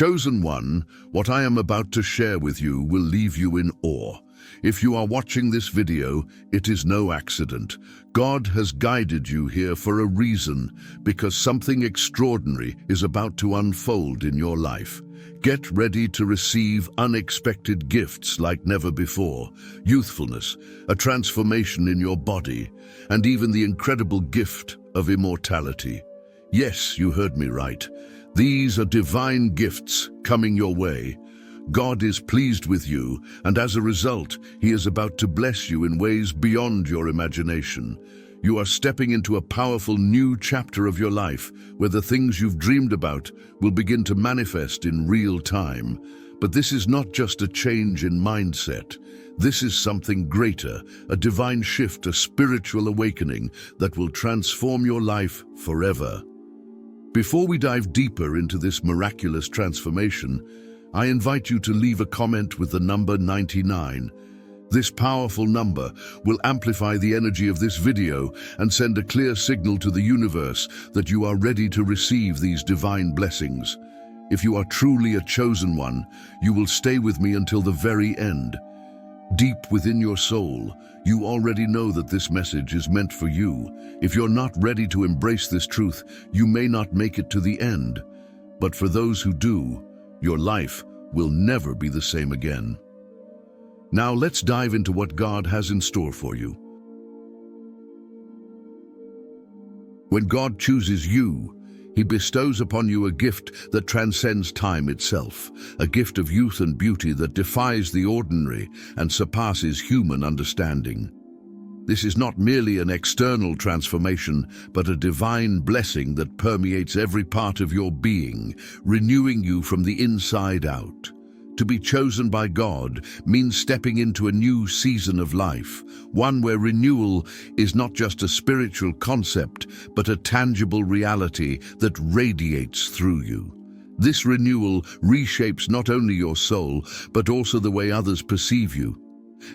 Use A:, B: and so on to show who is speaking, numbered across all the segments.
A: Chosen one, what I am about to share with you will leave you in awe. If you are watching this video, it is no accident. God has guided you here for a reason, because something extraordinary is about to unfold in your life. Get ready to receive unexpected gifts like never before, youthfulness, a transformation in your body, and even the incredible gift of immortality. Yes, you heard me right. These are divine gifts coming your way. God is pleased with you, and as a result, He is about to bless you in ways beyond your imagination. You are stepping into a powerful new chapter of your life, where the things you've dreamed about will begin to manifest in real time. But this is not just a change in mindset. This is something greater, a divine shift, a spiritual awakening that will transform your life forever. Before we dive deeper into this miraculous transformation, I invite you to leave a comment with the number 99. This powerful number will amplify the energy of this video and send a clear signal to the universe that you are ready to receive these divine blessings. If you are truly a chosen one, you will stay with me until the very end. Deep within your soul, you already know that this message is meant for you. If you're not ready to embrace this truth, you may not make it to the end. But for those who do, your life will never be the same again. Now let's dive into what God has in store for you. When God chooses you, He bestows upon you a gift that transcends time itself, a gift of youth and beauty that defies the ordinary and surpasses human understanding. This is not merely an external transformation, but a divine blessing that permeates every part of your being, renewing you from the inside out. To be chosen by God means stepping into a new season of life, one where renewal is not just a spiritual concept, but a tangible reality that radiates through you. This renewal reshapes not only your soul, but also the way others perceive you.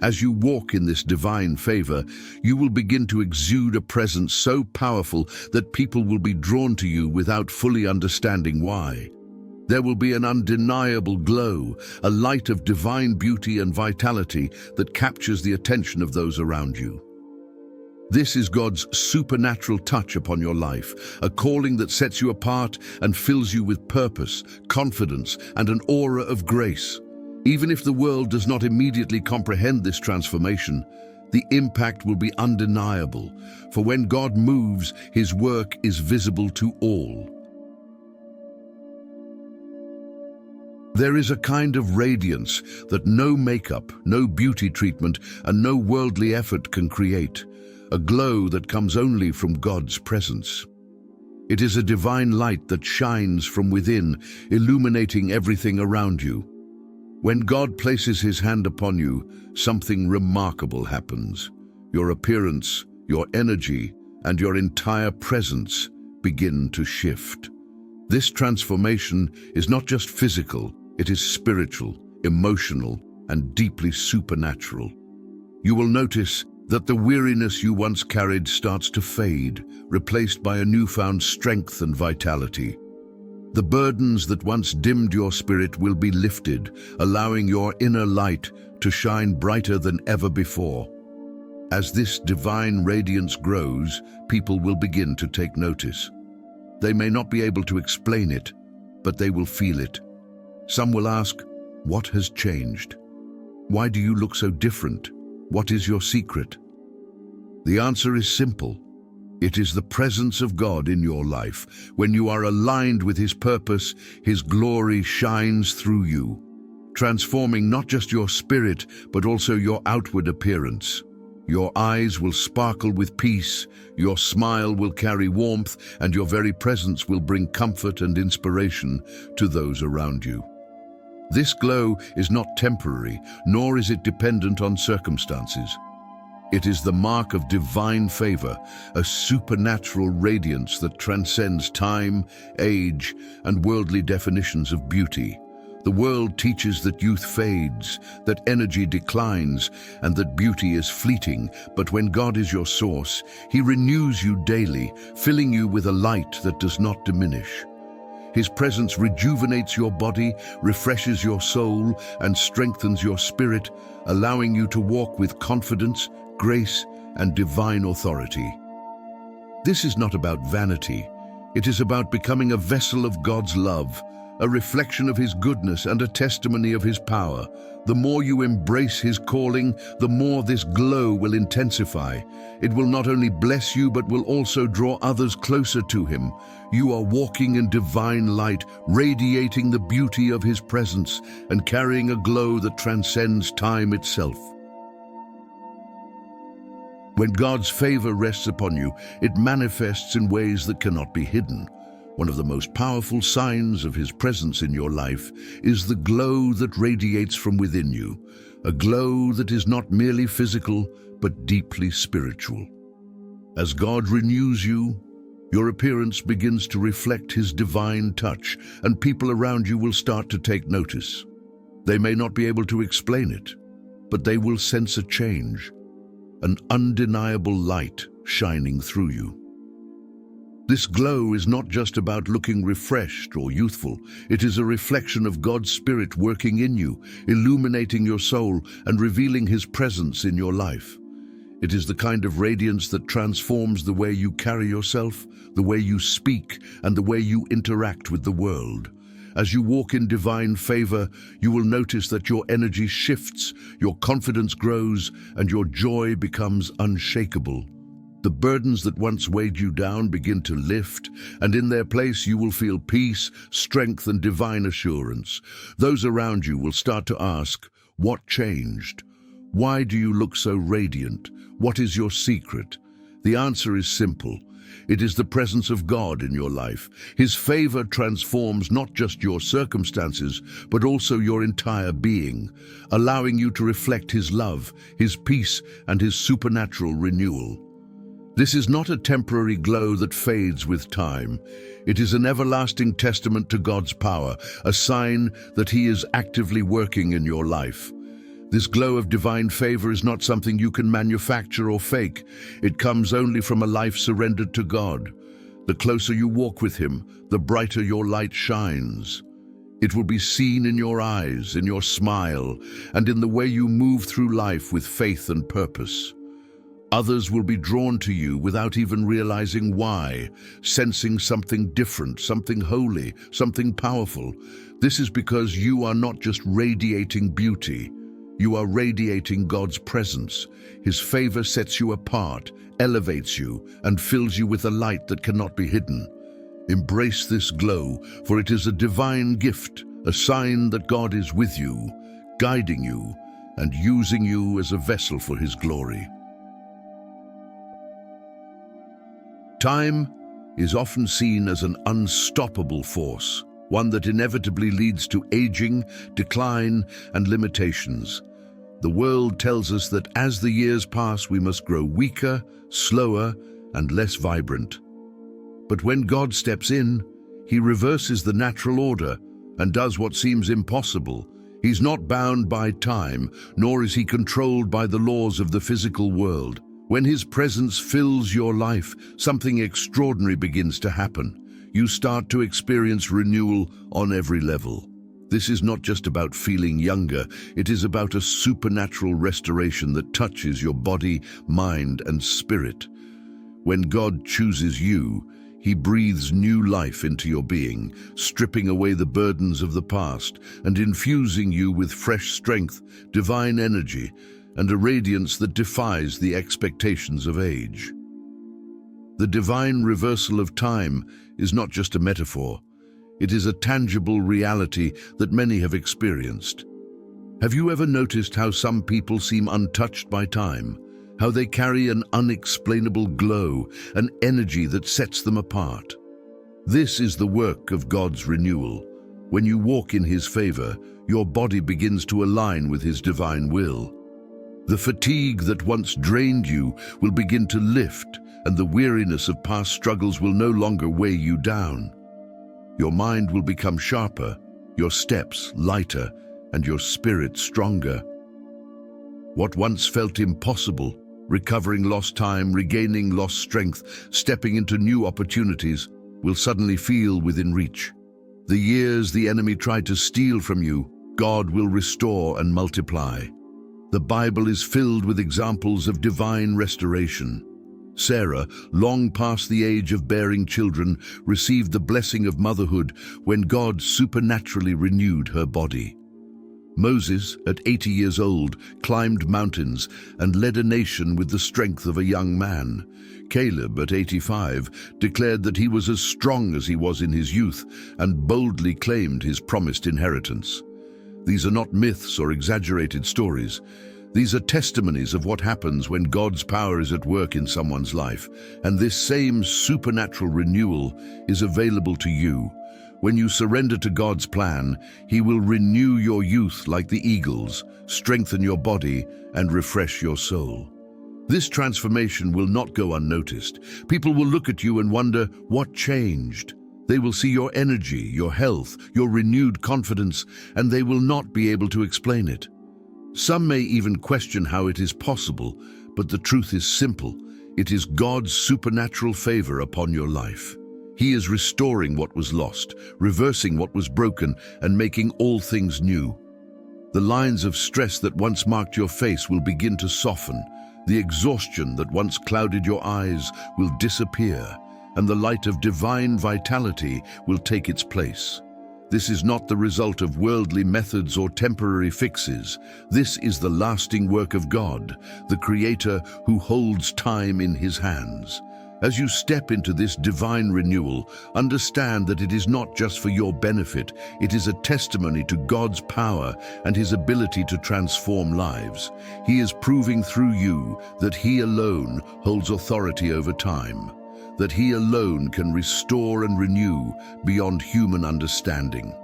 A: As you walk in this divine favor, you will begin to exude a presence so powerful that people will be drawn to you without fully understanding why. There will be an undeniable glow, a light of divine beauty and vitality that captures the attention of those around you. This is God's supernatural touch upon your life, a calling that sets you apart and fills you with purpose, confidence, and an aura of grace. Even if the world does not immediately comprehend this transformation, the impact will be undeniable, for when God moves, His work is visible to all. There is a kind of radiance that no makeup, no beauty treatment, and no worldly effort can create, a glow that comes only from God's presence. It is a divine light that shines from within, illuminating everything around you. When God places His hand upon you, something remarkable happens. Your appearance, your energy, and your entire presence begin to shift. This transformation is not just physical, it is spiritual, emotional, and deeply supernatural. You will notice that the weariness you once carried starts to fade, replaced by a newfound strength and vitality. The burdens that once dimmed your spirit will be lifted, allowing your inner light to shine brighter than ever before. As this divine radiance grows, people will begin to take notice. They may not be able to explain it, but they will feel it. Some will ask, "What has changed? Why do you look so different? What is your secret?" The answer is simple. It is the presence of God in your life. When you are aligned with His purpose, His glory shines through you, transforming not just your spirit, but also your outward appearance. Your eyes will sparkle with peace, your smile will carry warmth, and your very presence will bring comfort and inspiration to those around you. This glow is not temporary, nor is it dependent on circumstances. It is the mark of divine favor, a supernatural radiance that transcends time, age, and worldly definitions of beauty. The world teaches that youth fades, that energy declines, and that beauty is fleeting, but when God is your source, He renews you daily, filling you with a light that does not diminish. His presence rejuvenates your body, refreshes your soul, and strengthens your spirit, allowing you to walk with confidence, grace, and divine authority. This is not about vanity. It is about becoming a vessel of God's love, a reflection of His goodness and a testimony of His power. The more you embrace His calling, the more this glow will intensify. It will not only bless you, but will also draw others closer to Him. You are walking in divine light, radiating the beauty of His presence and carrying a glow that transcends time itself. When God's favor rests upon you, it manifests in ways that cannot be hidden. One of the most powerful signs of His presence in your life is the glow that radiates from within you, a glow that is not merely physical, but deeply spiritual. As God renews you, your appearance begins to reflect His divine touch, and people around you will start to take notice. They may not be able to explain it, but they will sense a change, an undeniable light shining through you. This glow is not just about looking refreshed or youthful. It is a reflection of God's Spirit working in you, illuminating your soul and revealing His presence in your life. It is the kind of radiance that transforms the way you carry yourself, the way you speak, and the way you interact with the world. As you walk in divine favor, you will notice that your energy shifts, your confidence grows, and your joy becomes unshakable. The burdens that once weighed you down begin to lift, and in their place you will feel peace, strength, and divine assurance. Those around you will start to ask, "What changed? Why do you look so radiant? What is your secret?" The answer is simple. It is the presence of God in your life. His favor transforms not just your circumstances, but also your entire being, allowing you to reflect His love, His peace, and His supernatural renewal. This is not a temporary glow that fades with time. It is an everlasting testament to God's power, a sign that He is actively working in your life. This glow of divine favor is not something you can manufacture or fake. It comes only from a life surrendered to God. The closer you walk with Him, the brighter your light shines. It will be seen in your eyes, in your smile, and in the way you move through life with faith and purpose. Others will be drawn to you without even realizing why, sensing something different, something holy, something powerful. This is because you are not just radiating beauty. You are radiating God's presence. His favor sets you apart, elevates you, and fills you with a light that cannot be hidden. Embrace this glow, for it is a divine gift, a sign that God is with you, guiding you, and using you as a vessel for His glory. Time is often seen as an unstoppable force, one that inevitably leads to aging, decline, and limitations. The world tells us that as the years pass, we must grow weaker, slower, and less vibrant. But when God steps in, He reverses the natural order and does what seems impossible. He's not bound by time, nor is He controlled by the laws of the physical world. When His presence fills your life, something extraordinary begins to happen. You start to experience renewal on every level. This is not just about feeling younger, it is about a supernatural restoration that touches your body, mind, and spirit. When God chooses you, He breathes new life into your being, stripping away the burdens of the past and infusing you with fresh strength, divine energy, and a radiance that defies the expectations of age. The divine reversal of time is not just a metaphor. It is a tangible reality that many have experienced. Have you ever noticed how some people seem untouched by time? How they carry an unexplainable glow, an energy that sets them apart? This is the work of God's renewal. When you walk in His favor, your body begins to align with His divine will. The fatigue that once drained you will begin to lift, and the weariness of past struggles will no longer weigh you down. Your mind will become sharper, your steps lighter, and your spirit stronger. What once felt impossible, recovering lost time, regaining lost strength, stepping into new opportunities, will suddenly feel within reach. The years the enemy tried to steal from you, God will restore and multiply. The Bible is filled with examples of divine restoration. Sarah, long past the age of bearing children, received the blessing of motherhood when God supernaturally renewed her body. Moses, at 80 years old, climbed mountains and led a nation with the strength of a young man. Caleb, at 85, declared that he was as strong as he was in his youth and boldly claimed his promised inheritance. These are not myths or exaggerated stories. These are testimonies of what happens when God's power is at work in someone's life, and this same supernatural renewal is available to you. When you surrender to God's plan, He will renew your youth like the eagles, strengthen your body, and refresh your soul. This transformation will not go unnoticed. People will look at you and wonder, what changed? They will see your energy, your health, your renewed confidence, and they will not be able to explain it. Some may even question how it is possible, but the truth is simple. It is God's supernatural favor upon your life. He is restoring what was lost, reversing what was broken, and making all things new. The lines of stress that once marked your face will begin to soften. The exhaustion that once clouded your eyes will disappear, and the light of divine vitality will take its place. This is not the result of worldly methods or temporary fixes. This is the lasting work of God, the Creator who holds time in His hands. As you step into this divine renewal, understand that it is not just for your benefit. It is a testimony to God's power and His ability to transform lives. He is proving through you that He alone holds authority over time, that He alone can restore and renew beyond human understanding.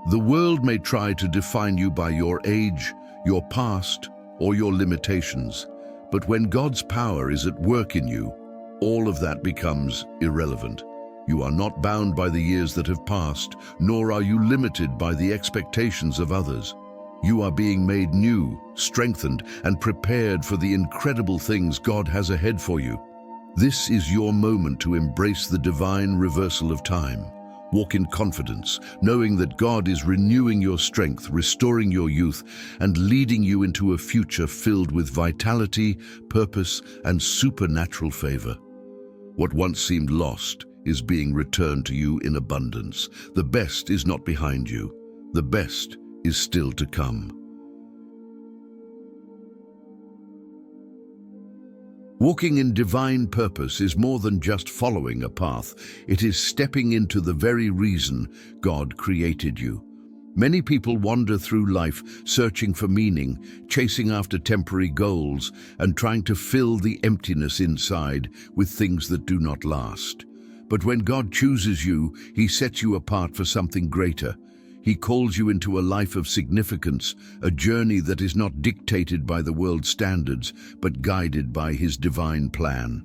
A: The world may try to define you by your age, your past, or your limitations, but when God's power is at work in you, all of that becomes irrelevant. You are not bound by the years that have passed, nor are you limited by the expectations of others. You are being made new, strengthened, and prepared for the incredible things God has ahead for you. This is your moment to embrace the divine reversal of time. Walk in confidence, knowing that God is renewing your strength, restoring your youth, and leading you into a future filled with vitality, purpose, and supernatural favor. What once seemed lost is being returned to you in abundance. The best is not behind you. The best is still to come. Walking in divine purpose is more than just following a path. It is stepping into the very reason God created you. Many people wander through life searching for meaning, chasing after temporary goals, and trying to fill the emptiness inside with things that do not last. But when God chooses you, He sets you apart for something greater. He calls you into a life of significance, a journey that is not dictated by the world's standards, but guided by His divine plan.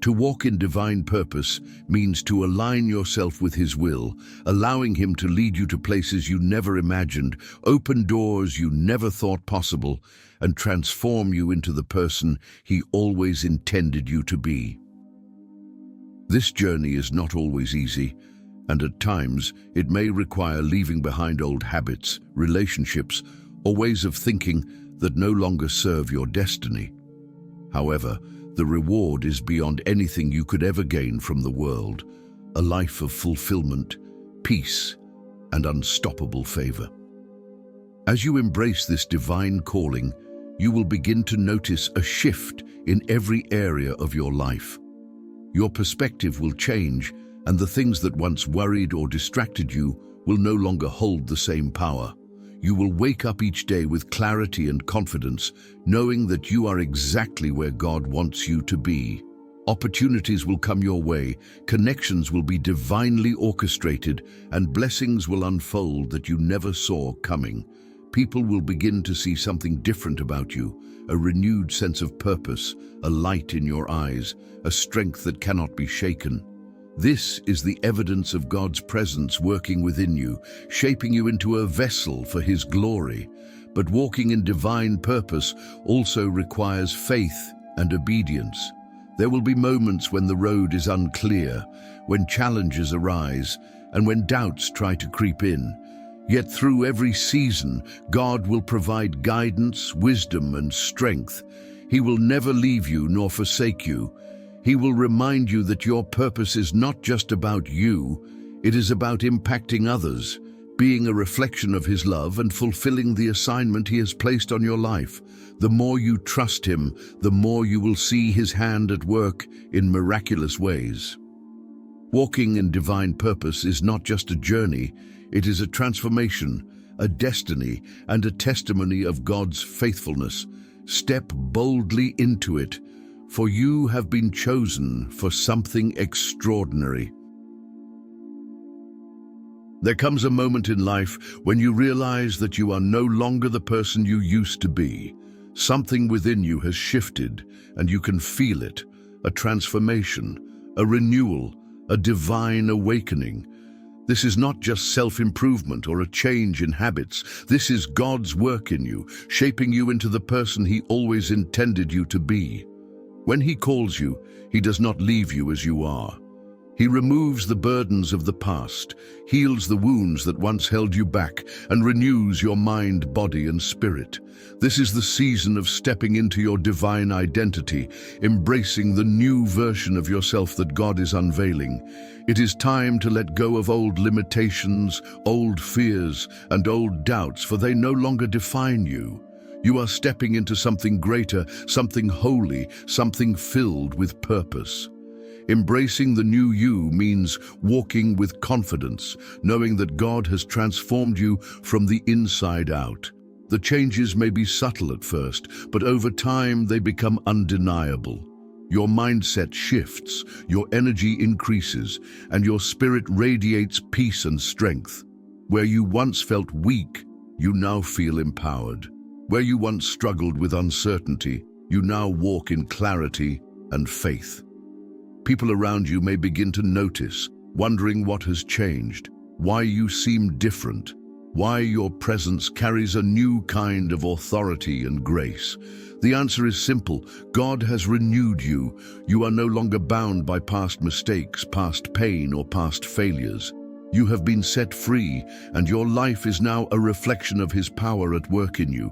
A: To walk in divine purpose means to align yourself with His will, allowing Him to lead you to places you never imagined, open doors you never thought possible, and transform you into the person He always intended you to be. This journey is not always easy, and at times it may require leaving behind old habits, relationships, or ways of thinking that no longer serve your destiny. However, the reward is beyond anything you could ever gain from the world, a life of fulfillment, peace, and unstoppable favor. As you embrace this divine calling, you will begin to notice a shift in every area of your life. Your perspective will change, and the things that once worried or distracted you will no longer hold the same power. You will wake up each day with clarity and confidence, knowing that you are exactly where God wants you to be. Opportunities will come your way, connections will be divinely orchestrated, and blessings will unfold that you never saw coming. People will begin to see something different about you, a renewed sense of purpose, a light in your eyes, a strength that cannot be shaken. This is the evidence of God's presence working within you, shaping you into a vessel for His glory. But walking in divine purpose also requires faith and obedience. There will be moments when the road is unclear, when challenges arise, and when doubts try to creep in. Yet through every season, God will provide guidance, wisdom, and strength. He will never leave you nor forsake you. He will remind you that your purpose is not just about you, it is about impacting others, being a reflection of His love and fulfilling the assignment He has placed on your life. The more you trust Him, the more you will see His hand at work in miraculous ways. Walking in divine purpose is not just a journey, it is a transformation, a destiny, and a testimony of God's faithfulness. Step boldly into it, for you have been chosen for something extraordinary. There comes a moment in life when you realize that you are no longer the person you used to be. Something within you has shifted, and you can feel it. A transformation, a renewal, a divine awakening. This is not just self-improvement or a change in habits. This is God's work in you, shaping you into the person He always intended you to be. When He calls you, He does not leave you as you are. He removes the burdens of the past, heals the wounds that once held you back, and renews your mind, body, and spirit. This is the season of stepping into your divine identity, embracing the new version of yourself that God is unveiling. It is time to let go of old limitations, old fears, and old doubts, for they no longer define you. You are stepping into something greater, something holy, something filled with purpose. Embracing the new you means walking with confidence, knowing that God has transformed you from the inside out. The changes may be subtle at first, but over time they become undeniable. Your mindset shifts, your energy increases, and your spirit radiates peace and strength. Where you once felt weak, you now feel empowered. Where you once struggled with uncertainty, you now walk in clarity and faith. People around you may begin to notice, wondering what has changed, why you seem different, why your presence carries a new kind of authority and grace. The answer is simple. God has renewed you. You are no longer bound by past mistakes, past pain, or past failures. You have been set free, and your life is now a reflection of His power at work in you.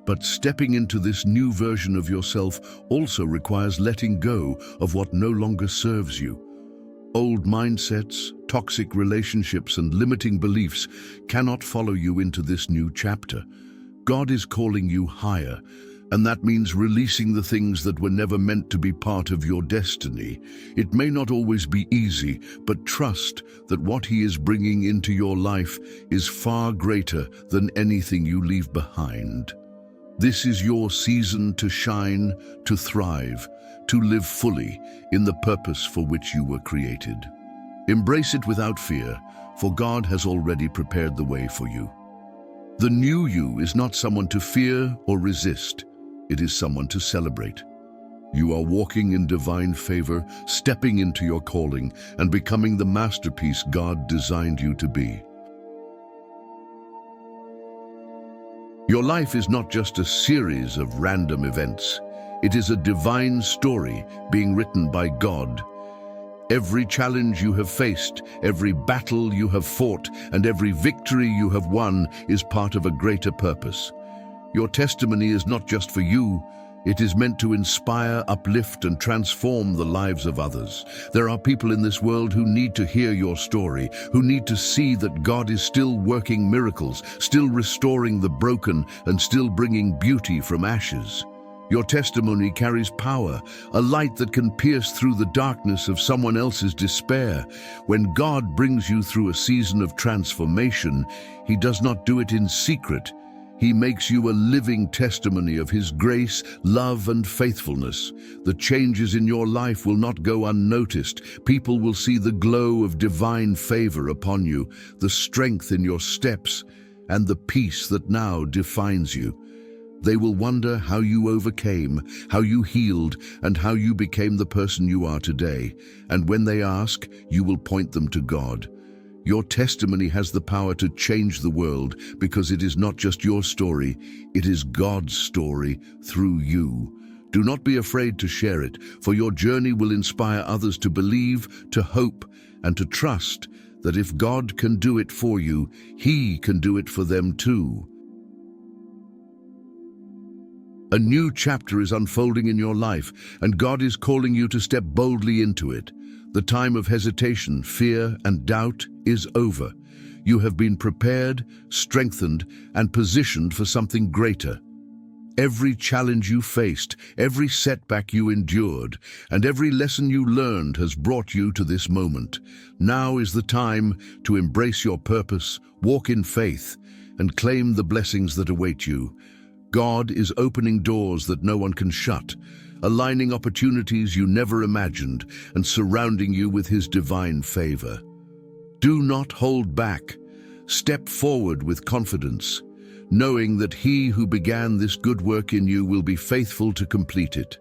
A: But stepping into this new version of yourself also requires letting go of what no longer serves you. Old mindsets, toxic relationships, and limiting beliefs cannot follow you into this new chapter. God is calling you higher, and that means releasing the things that were never meant to be part of your destiny. It may not always be easy, but trust that what He is bringing into your life is far greater than anything you leave behind. This is your season to shine, to thrive, to live fully in the purpose for which you were created. Embrace it without fear, for God has already prepared the way for you. The new you is not someone to fear or resist. It is someone to celebrate. You are walking in divine favor, stepping into your calling, and becoming the masterpiece God designed you to be. Your life is not just a series of random events. It is a divine story being written by God. Every challenge you have faced, every battle you have fought, and every victory you have won is part of a greater purpose. Your testimony is not just for you. It is meant to inspire, uplift, and transform the lives of others. There are people in this world who need to hear your story, who need to see that God is still working miracles, still restoring the broken, and still bringing beauty from ashes. Your testimony carries power, a light that can pierce through the darkness of someone else's despair. When God brings you through a season of transformation, He does not do it in secret. He makes you a living testimony of His grace, love, and faithfulness. The changes in your life will not go unnoticed. People will see the glow of divine favor upon you, the strength in your steps, and the peace that now defines you. They will wonder how you overcame, how you healed, and how you became the person you are today. And when they ask, you will point them to God. Your testimony has the power to change the world because it is not just your story, it is God's story through you. Do not be afraid to share it, for your journey will inspire others to believe, to hope, and to trust that if God can do it for you, He can do it for them too. A new chapter is unfolding in your life, and God is calling you to step boldly into it. The time of hesitation, fear, and doubt is over. You have been prepared, strengthened, and positioned for something greater. Every challenge you faced, every setback you endured, and every lesson you learned has brought you to this moment. Now is the time to embrace your purpose, walk in faith, and claim the blessings that await you. God is opening doors that no one can shut, aligning opportunities you never imagined, and surrounding you with His divine favor. Do not hold back. Step forward with confidence, knowing that He who began this good work in you will be faithful to complete it.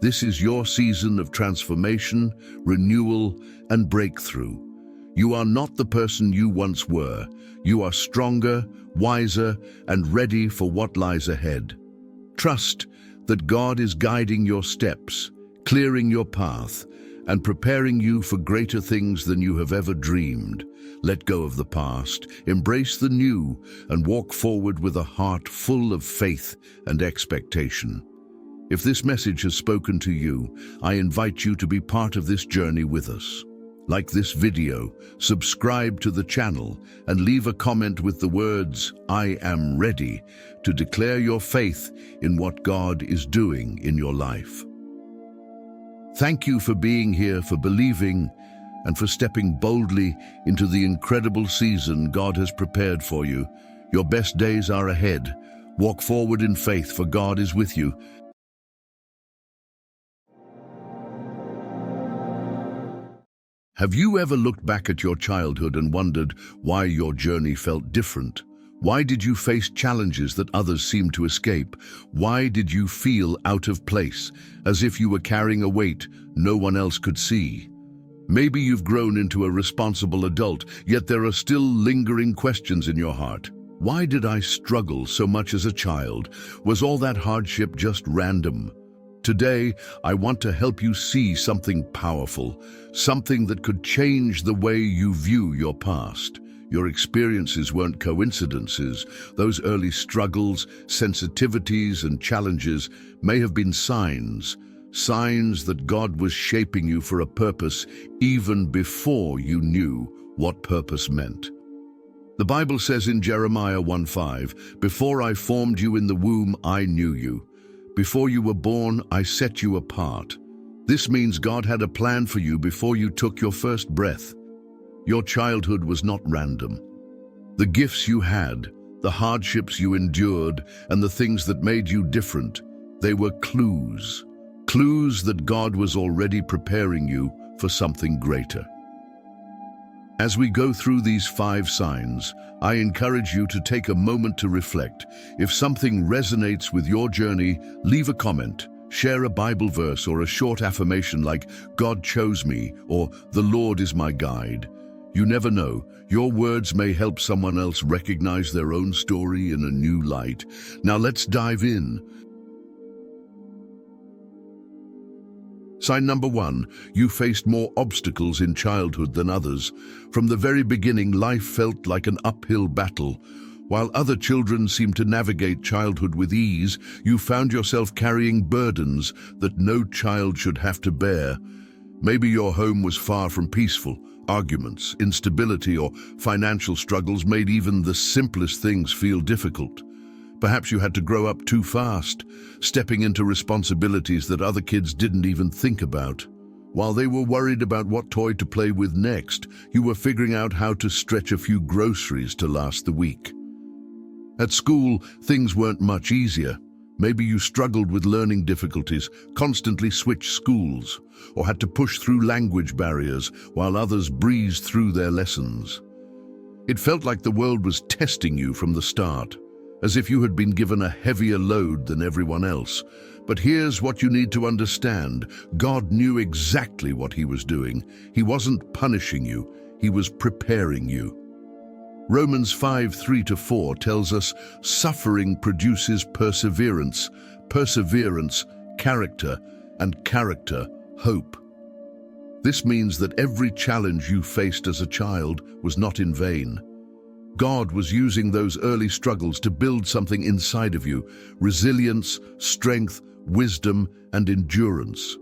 A: This is your season of transformation, renewal, and breakthrough. You are not the person you once were. You are stronger, wiser, and ready for what lies ahead. Trust that God is guiding your steps, clearing your path, and preparing you for greater things than you have ever dreamed. Let go of the past, embrace the new, and walk forward with a heart full of faith and expectation. If this message has spoken to you, I invite you to be part of this journey with us. Like this video, subscribe to the channel, and leave a comment with the words, "I am ready," to declare your faith in what God is doing in your life. Thank you for being here, for believing, and for stepping boldly into the incredible season God has prepared for you. Your best days are ahead. Walk forward in faith, for God is with you. Have you ever looked back at your childhood and wondered why your journey felt different? Why did you face challenges that others seemed to escape? Why did you feel out of place, as if you were carrying a weight no one else could see? Maybe you've grown into a responsible adult, yet there are still lingering questions in your heart. Why did I struggle so much as a child? Was all that hardship just random? Today, I want to help you see something powerful, something that could change the way you view your past. Your experiences weren't coincidences. Those early struggles, sensitivities, and challenges may have been signs that God was shaping you for a purpose even before you knew what purpose meant. The Bible says in Jeremiah 1:5, "Before I formed you in the womb, I knew you. Before you were born, I set you apart." This means God had a plan for you before you took your first breath. Your childhood was not random. The gifts you had, the hardships you endured, and the things that made you different, they were clues. Clues that God was already preparing you for something greater. As we go through these 5 signs, I encourage you to take a moment to reflect. If something resonates with your journey, leave a comment, share a Bible verse or a short affirmation like, "God chose me," or "The Lord is my guide." You never know, your words may help someone else recognize their own story in a new light. Now let's dive in. Sign number 1, you faced more obstacles in childhood than others. From the very beginning, life felt like an uphill battle. While other children seemed to navigate childhood with ease, you found yourself carrying burdens that no child should have to bear. Maybe your home was far from peaceful. Arguments, instability, or financial struggles made even the simplest things feel difficult. Perhaps you had to grow up too fast, stepping into responsibilities that other kids didn't even think about. While they were worried about what toy to play with next, you were figuring out how to stretch a few groceries to last the week. At school, things weren't much easier. Maybe you struggled with learning difficulties, constantly switched schools, or had to push through language barriers while others breezed through their lessons. It felt like the world was testing you from the start, as if you had been given a heavier load than everyone else. But here's what you need to understand. God knew exactly what He was doing. He wasn't punishing you, He was preparing you. Romans 5:3-4 tells us, "Suffering produces perseverance. Perseverance, character, and character, hope. This means that every challenge you faced as a child was not in vain. God was using those early struggles to build something inside of you: resilience, strength, wisdom, and endurance.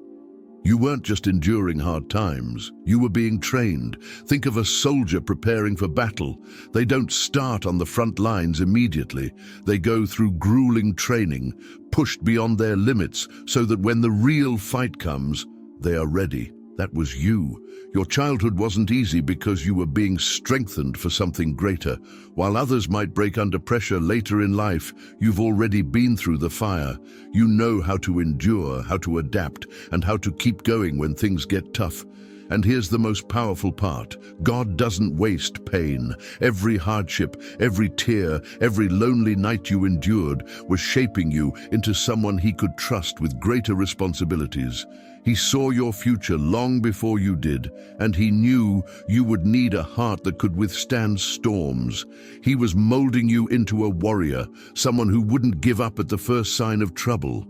A: You weren't just enduring hard times, you were being trained. Think of a soldier preparing for battle. They don't start on the front lines immediately. They go through grueling training, pushed beyond their limits, so that when the real fight comes, they are ready. That was you. Your childhood wasn't easy because you were being strengthened for something greater. While others might break under pressure later in life, you've already been through the fire. You know how to endure, how to adapt, and how to keep going when things get tough. And here's the most powerful part: God doesn't waste pain. Every hardship, every tear, every lonely night you endured was shaping you into someone He could trust with greater responsibilities. He saw your future long before you did, and He knew you would need a heart that could withstand storms. He was molding you into a warrior, someone who wouldn't give up at the first sign of trouble.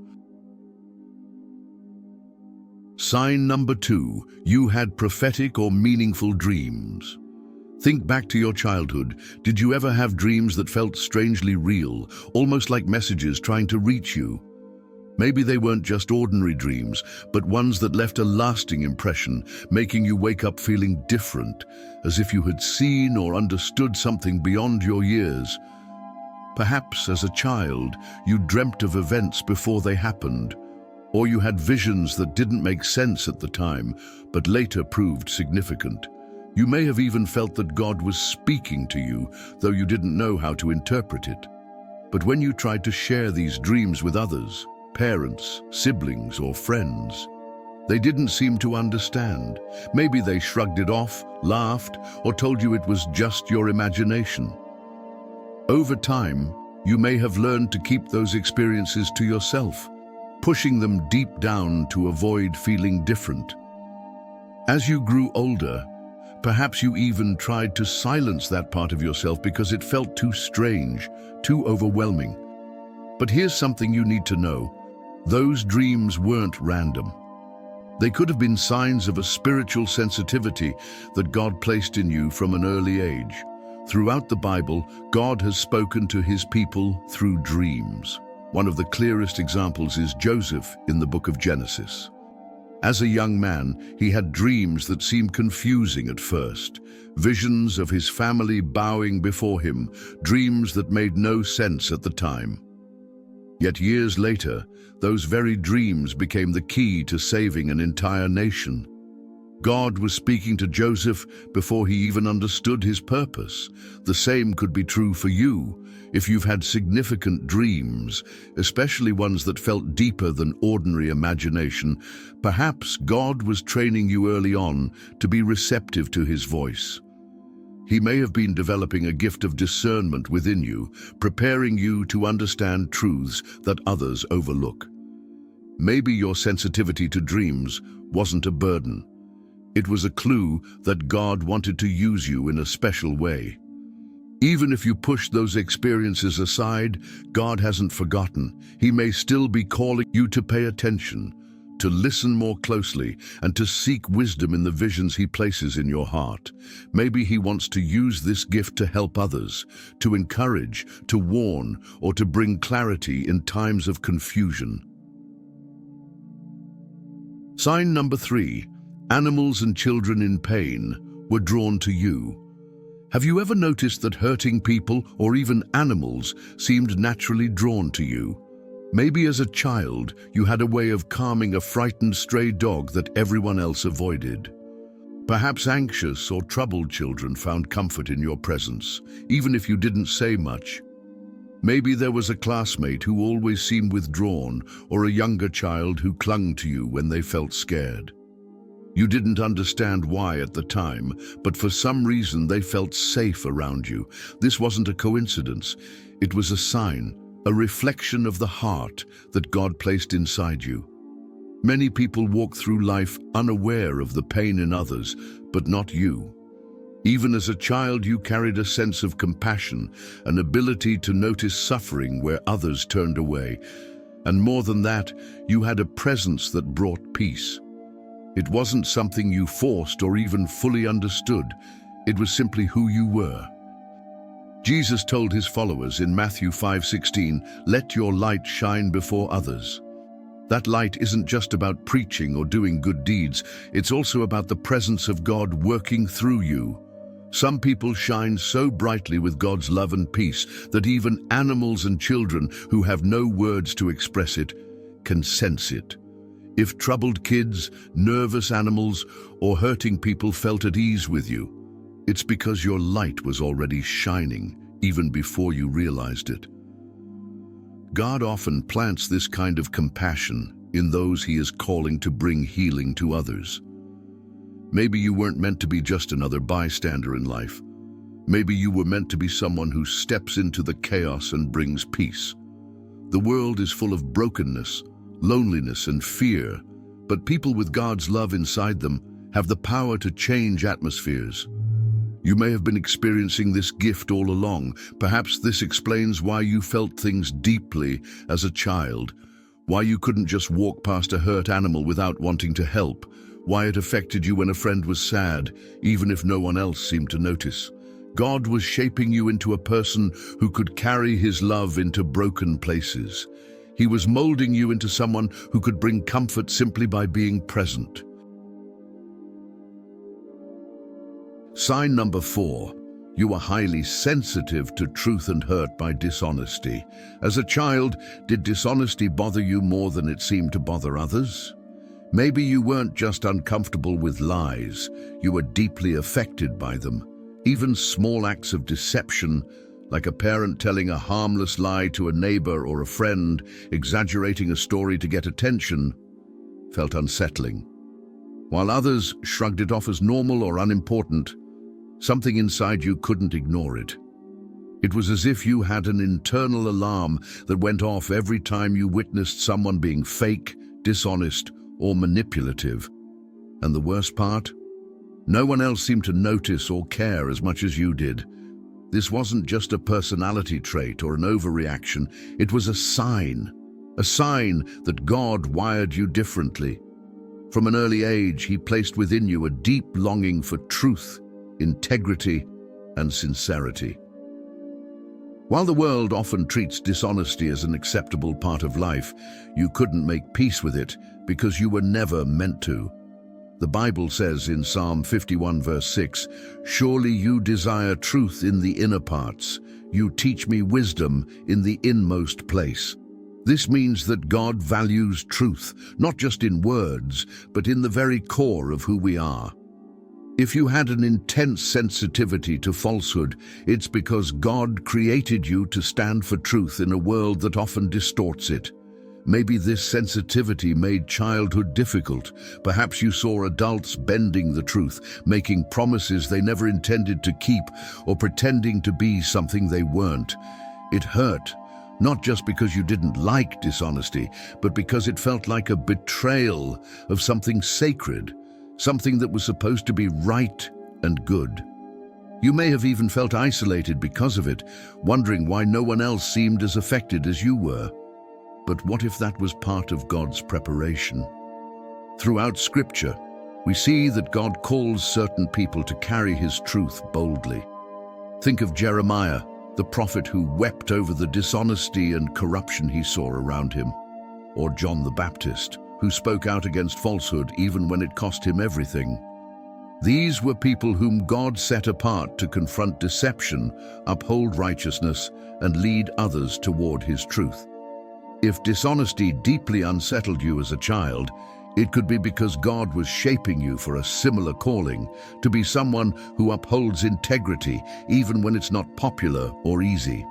A: Sign number 2, you had prophetic or meaningful dreams. Think back to your childhood. Did you ever have dreams that felt strangely real, almost like messages trying to reach you? Maybe they weren't just ordinary dreams, but ones that left a lasting impression, making you wake up feeling different, as if you had seen or understood something beyond your years. Perhaps as a child, you dreamt of events before they happened, or you had visions that didn't make sense at the time, but later proved significant. You may have even felt that God was speaking to you, though you didn't know how to interpret it. But when you tried to share these dreams with others, parents, siblings, or friends, they didn't seem to understand. Maybe they shrugged it off, laughed, or told you it was just your imagination. Over time, you may have learned to keep those experiences to yourself, pushing them deep down to avoid feeling different. As you grew older, perhaps you even tried to silence that part of yourself because it felt too strange, too overwhelming. But here's something you need to know. Those dreams weren't random. They could have been signs of a spiritual sensitivity that God placed in you from an early age. Throughout the Bible, God has spoken to His people through dreams. One of the clearest examples is Joseph in the book of Genesis. As a young man, he had dreams that seemed confusing at first. Visions of his family bowing before him, dreams that made no sense at the time. Yet years later, those very dreams became the key to saving an entire nation. God was speaking to Joseph before he even understood his purpose. The same could be true for you if you've had significant dreams, especially ones that felt deeper than ordinary imagination. Perhaps God was training you early on to be receptive to His voice. He may have been developing a gift of discernment within you, preparing you to understand truths that others overlook. Maybe your sensitivity to dreams wasn't a burden. It was a clue that God wanted to use you in a special way. Even if you push those experiences aside, God hasn't forgotten. He may still be calling you to pay attention, to listen more closely, and to seek wisdom in the visions He places in your heart. Maybe He wants to use this gift to help others, to encourage, to warn, or to bring clarity in times of confusion. Sign number 3, animals and children in pain were drawn to you. Have you ever noticed that hurting people or even animals seemed naturally drawn to you? Maybe as a child, you had a way of calming a frightened stray dog that everyone else avoided. Perhaps anxious or troubled children found comfort in your presence, even if you didn't say much. Maybe there was a classmate who always seemed withdrawn, or a younger child who clung to you when they felt scared. You didn't understand why at the time, but for some reason they felt safe around you. This wasn't a coincidence. It was a sign, a reflection of the heart that God placed inside you. Many people walk through life unaware of the pain in others, but not you. Even as a child, you carried a sense of compassion, an ability to notice suffering where others turned away. And more than that, you had a presence that brought peace. It wasn't something you forced or even fully understood. It was simply who you were. Jesus told his followers in Matthew 5:16, "Let your light shine before others." That light isn't just about preaching or doing good deeds. It's also about the presence of God working through you. Some people shine so brightly with God's love and peace that even animals and children who have no words to express it can sense it. If troubled kids, nervous animals, or hurting people felt at ease with you, it's because your light was already shining even before you realized it. God often plants this kind of compassion in those he is calling to bring healing to others. Maybe you weren't meant to be just another bystander in life. Maybe you were meant to be someone who steps into the chaos and brings peace. The world is full of brokenness, loneliness, and fear, but people with God's love inside them have the power to change atmospheres. You may have been experiencing this gift all along. Perhaps this explains why you felt things deeply as a child, why you couldn't just walk past a hurt animal without wanting to help, why it affected you when a friend was sad, even if no one else seemed to notice. God was shaping you into a person who could carry his love into broken places. He was molding you into someone who could bring comfort simply by being present. Sign number 4. You are highly sensitive to truth and hurt by dishonesty. As a child, did dishonesty bother you more than it seemed to bother others? Maybe you weren't just uncomfortable with lies, you were deeply affected by them. Even small acts of deception, like a parent telling a harmless lie to a neighbor or a friend, exaggerating a story to get attention, felt unsettling. While others shrugged it off as normal or unimportant, something inside you couldn't ignore it. It was as if you had an internal alarm that went off every time you witnessed someone being fake, dishonest, or manipulative. And the worst part? No one else seemed to notice or care as much as you did. This wasn't just a personality trait or an overreaction. It was a sign that God wired you differently. From an early age, he placed within you a deep longing for truth, integrity, and sincerity. While the world often treats dishonesty as an acceptable part of life, you couldn't make peace with it because you were never meant to. The Bible says in Psalm 51 verse 6, "Surely you desire truth in the inner parts. You teach me wisdom in the inmost place." This means that God values truth, not just in words, but in the very core of who we are. If you had an intense sensitivity to falsehood, it's because God created you to stand for truth in a world that often distorts it. Maybe this sensitivity made childhood difficult. Perhaps you saw adults bending the truth, making promises they never intended to keep, or pretending to be something they weren't. It hurt, not just because you didn't like dishonesty, but because it felt like a betrayal of something sacred, something that was supposed to be right and good. You may have even felt isolated because of it, wondering why no one else seemed as affected as you were. But what if that was part of God's preparation? Throughout Scripture, we see that God calls certain people to carry his truth boldly. Think of Jeremiah, the prophet who wept over the dishonesty and corruption he saw around him. Or John the Baptist, who spoke out against falsehood even when it cost him everything. These were people whom God set apart to confront deception, uphold righteousness, and lead others toward his truth. If dishonesty deeply unsettled you as a child, it could be because God was shaping you for a similar calling, to be someone who upholds integrity even when it's not popular or easy.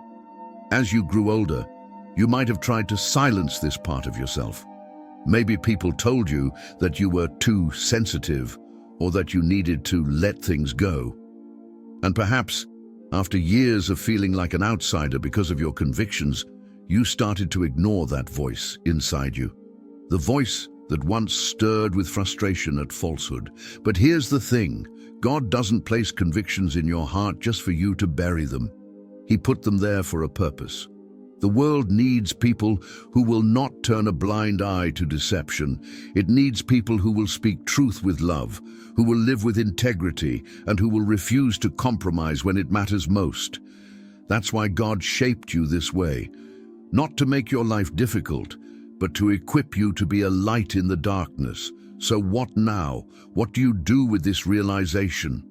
A: As you grew older, you might have tried to silence this part of yourself. Maybe people told you that you were too sensitive or that you needed to let things go. And perhaps, after years of feeling like an outsider because of your convictions, you started to ignore that voice inside you. The voice that once stirred with frustration at falsehood. But here's the thing, God doesn't place convictions in your heart just for you to bury them. He put them there for a purpose. The world needs people who will not turn a blind eye to deception. It needs people who will speak truth with love, who will live with integrity, and who will refuse to compromise when it matters most. That's why God shaped you this way, not to make your life difficult, but to equip you to be a light in the darkness. So what now? What do you do with this realization?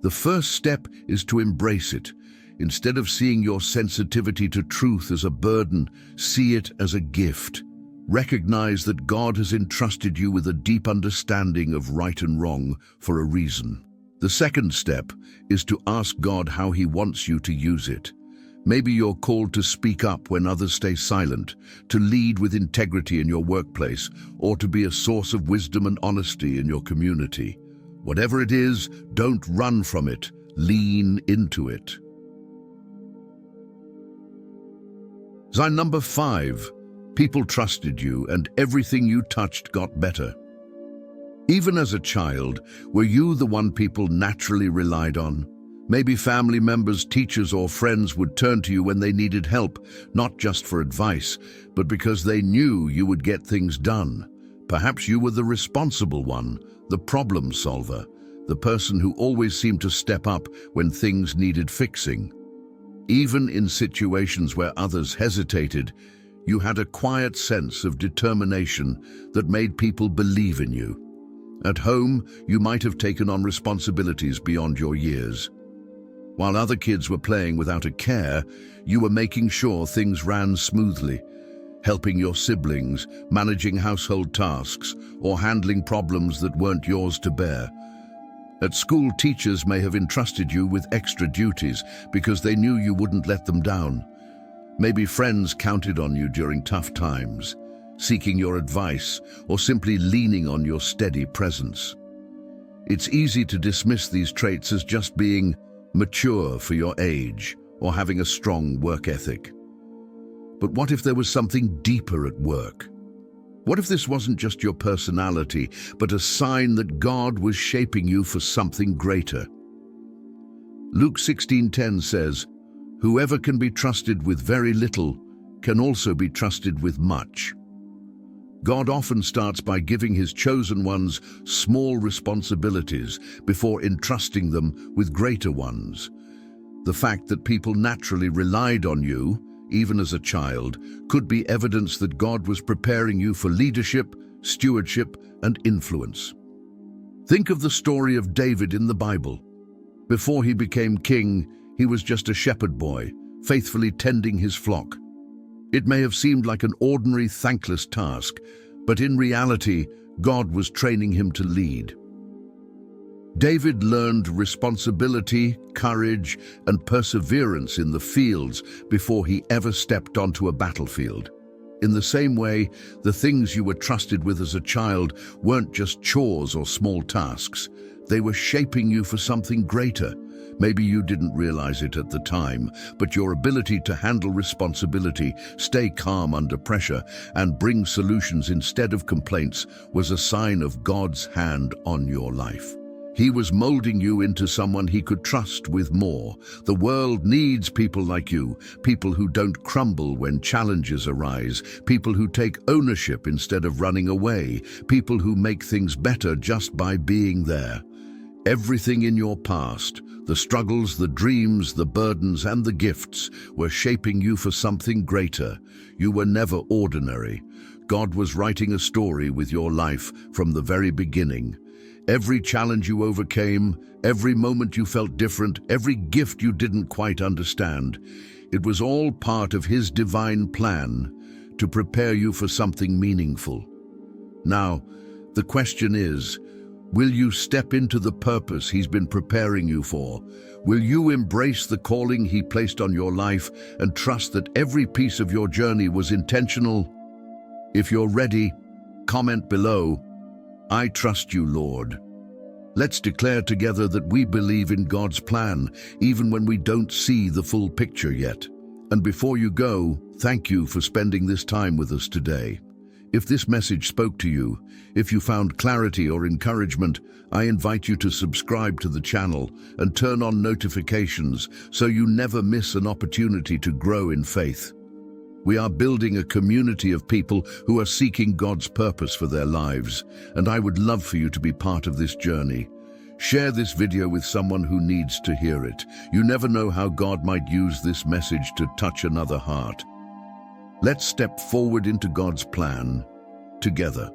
A: The first step is to embrace it. Instead of seeing your sensitivity to truth as a burden, see it as a gift. Recognize that God has entrusted you with a deep understanding of right and wrong for a reason. The second step is to ask God how He wants you to use it. Maybe you're called to speak up when others stay silent, to lead with integrity in your workplace, or to be a source of wisdom and honesty in your community. Whatever it is, don't run from it. Lean into it. Sign number 5. People trusted you, and everything you touched got better. Even as a child, were you the one people naturally relied on? Maybe family members, teachers, or friends would turn to you when they needed help, not just for advice, but because they knew you would get things done. Perhaps you were the responsible one, the problem solver, the person who always seemed to step up when things needed fixing. Even in situations where others hesitated, you had a quiet sense of determination that made people believe in you. At home, you might have taken on responsibilities beyond your years. While other kids were playing without a care, you were making sure things ran smoothly, helping your siblings, managing household tasks, or handling problems that weren't yours to bear. At school, teachers may have entrusted you with extra duties because they knew you wouldn't let them down. Maybe friends counted on you during tough times, seeking your advice or simply leaning on your steady presence. It's easy to dismiss these traits as just being mature for your age or having a strong work ethic. But what if there was something deeper at work? What if this wasn't just your personality, but a sign that God was shaping you for something greater? Luke 16:10 says, "Whoever can be trusted with very little can also be trusted with much." God often starts by giving His chosen ones small responsibilities before entrusting them with greater ones. The fact that people naturally relied on you, even as a child, could be evidence that God was preparing you for leadership, stewardship, and influence. Think of the story of David in the Bible. Before he became king, he was just a shepherd boy, faithfully tending his flock. It may have seemed like an ordinary, thankless task, but in reality, God was training him to lead. David learned responsibility, courage, and perseverance in the fields before he ever stepped onto a battlefield. In the same way, the things you were trusted with as a child weren't just chores or small tasks. They were shaping you for something greater. Maybe you didn't realize it at the time, but your ability to handle responsibility, stay calm under pressure, and bring solutions instead of complaints was a sign of God's hand on your life. He was molding you into someone He could trust with more. The world needs people like you, people who don't crumble when challenges arise, people who take ownership instead of running away, people who make things better just by being there. Everything in your past, the struggles, the dreams, the burdens, and the gifts, were shaping you for something greater. You were never ordinary. God was writing a story with your life from the very beginning. Every challenge you overcame, every moment you felt different, every gift you didn't quite understand, it was all part of His divine plan to prepare you for something meaningful. Now, the question is, will you step into the purpose He's been preparing you for? Will you embrace the calling He placed on your life and trust that every piece of your journey was intentional? If you're ready, comment below, "I trust you, Lord." Let's declare together that we believe in God's plan, even when we don't see the full picture yet. And before you go, thank you for spending this time with us today. If this message spoke to you, if you found clarity or encouragement, I invite you to subscribe to the channel and turn on notifications so you never miss an opportunity to grow in faith. We are building a community of people who are seeking God's purpose for their lives, and I would love for you to be part of this journey. Share this video with someone who needs to hear it. You never know how God might use this message to touch another heart. Let's step forward into God's plan together.